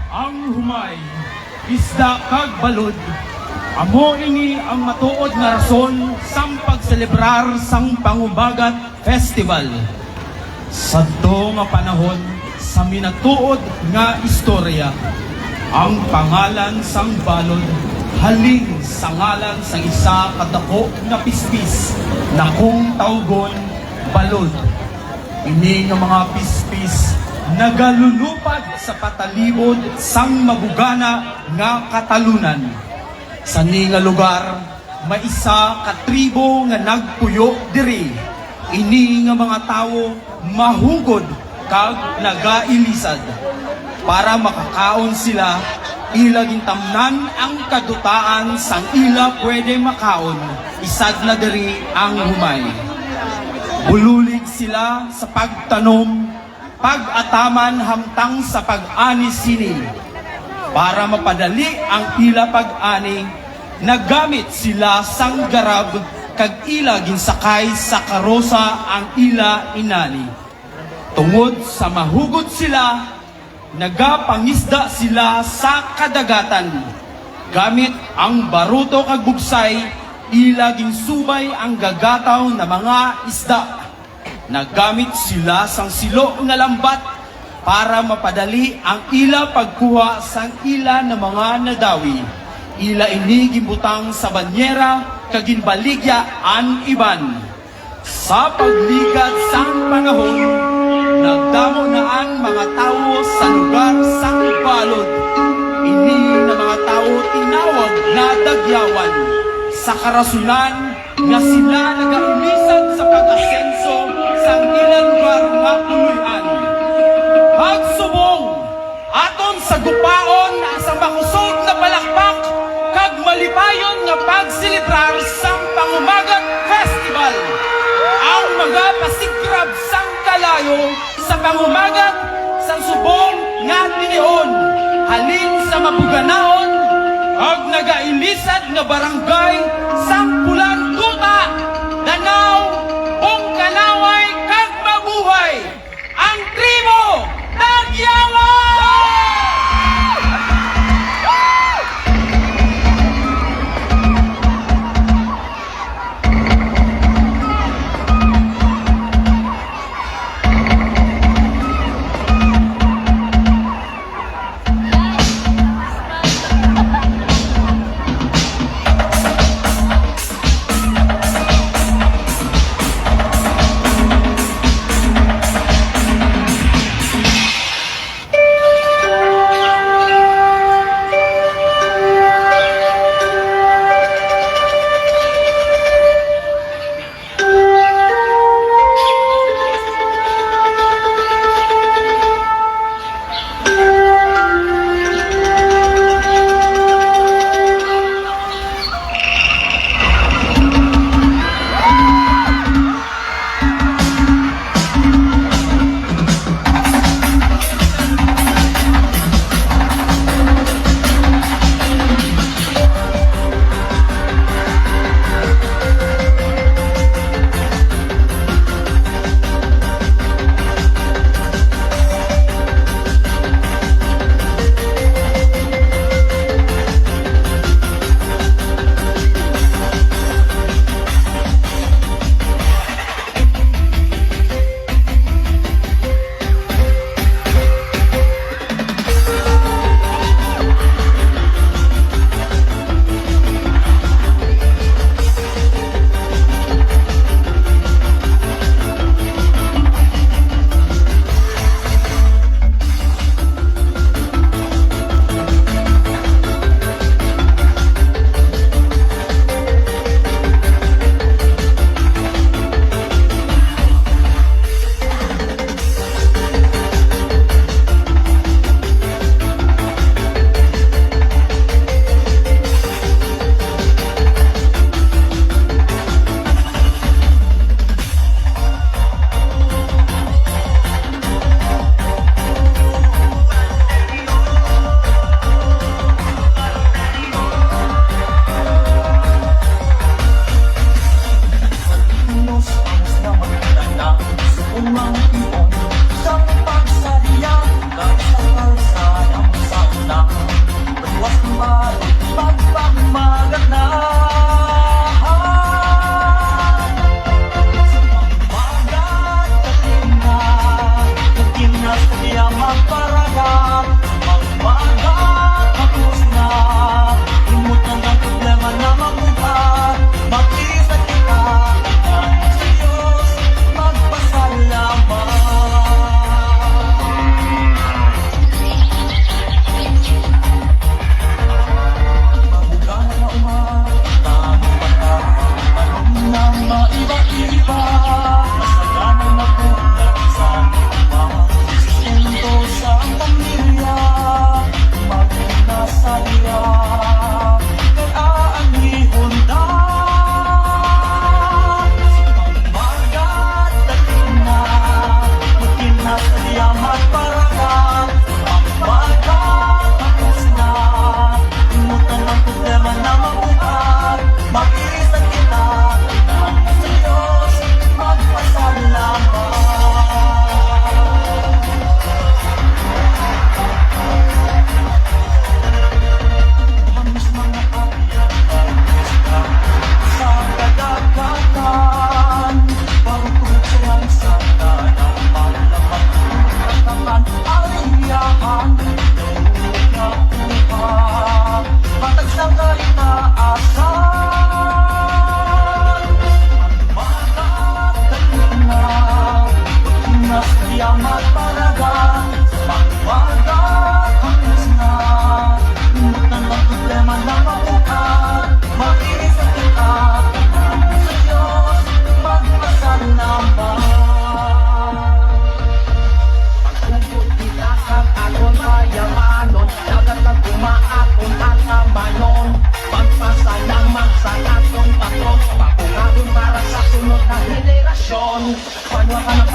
ang humay, isda kag balod. Amo ini ang matuod nga rason sang pagselebrar sang Pangubagat Festival. Sadto nga panahon sa minatuod nga istorya, ang pangalan sang balod halin sa ngalan sang isa kadako nga pispis na kung tawgon balod. Ini nga mga pispis nagalulupad sa patalibod sang mabugana nga katalunan. Sa ni nga lugar, may isa ka tribo nga nagpuyo diri. Ini nga mga tawo mahugod kag nagailisad. Para makakaon sila, ila gintamnan ang kadutaan sang ila pwede makaon. Isad na diri ang humay. Bululig sila sa pagtanom, pag-ataman hamtang sa pag-ani sini. Para mapadali ang ila pag-ani, nagamit sila sang garab kag ila ginsakay sa karosa ang ila inani. Tungod sa mahugod sila, nagapangisda sila sa kadagatan. Gamit ang baruto kag bugsay, ila ginsubay ang gagataw na mga isda. Nagamit sila sang silo nga lambat para mapadali ang ila pagkuha sang ila na mga nadawi. Ila ini gimbutang sa banyera kaginbaligya an iban. Sa pagligat sang panahon, nagdamo na ang mga tao sa lugar sang balod. Ini na mga tao tinawag na dagyawan. Sa karasunan nga sila nagaulisan sa pag-asenso sang ilang lugar nga puluyan. Pagsubong aton sa gupaon sa makusog na palakpak kag malipayon nga pagsilibrar sang Pangubagat Festival. Ang mga pasigrab sang kalayo sa Pangubagat sang subong nga tinihon halin sa mabuganaon kag nagailisad nga barangay sang Pulan Tuta, Danau, Bongkanaway kag Mabuhay. Ang tribo Dagyawan!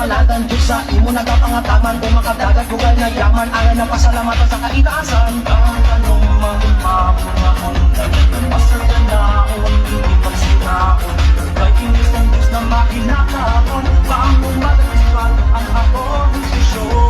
kaladan Diyos sa imo nagapangataman kung makadagat bugal na yaman aran na pasalamatan sa kaitaasan ang tanong magmamahon masarga naon hindi pagsinaon kay inis ng Diyos na makinakaon paano madagsipan ang akong desisyon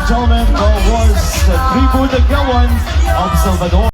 Gentlemen, that was the Tribu de Gawan of Salvador.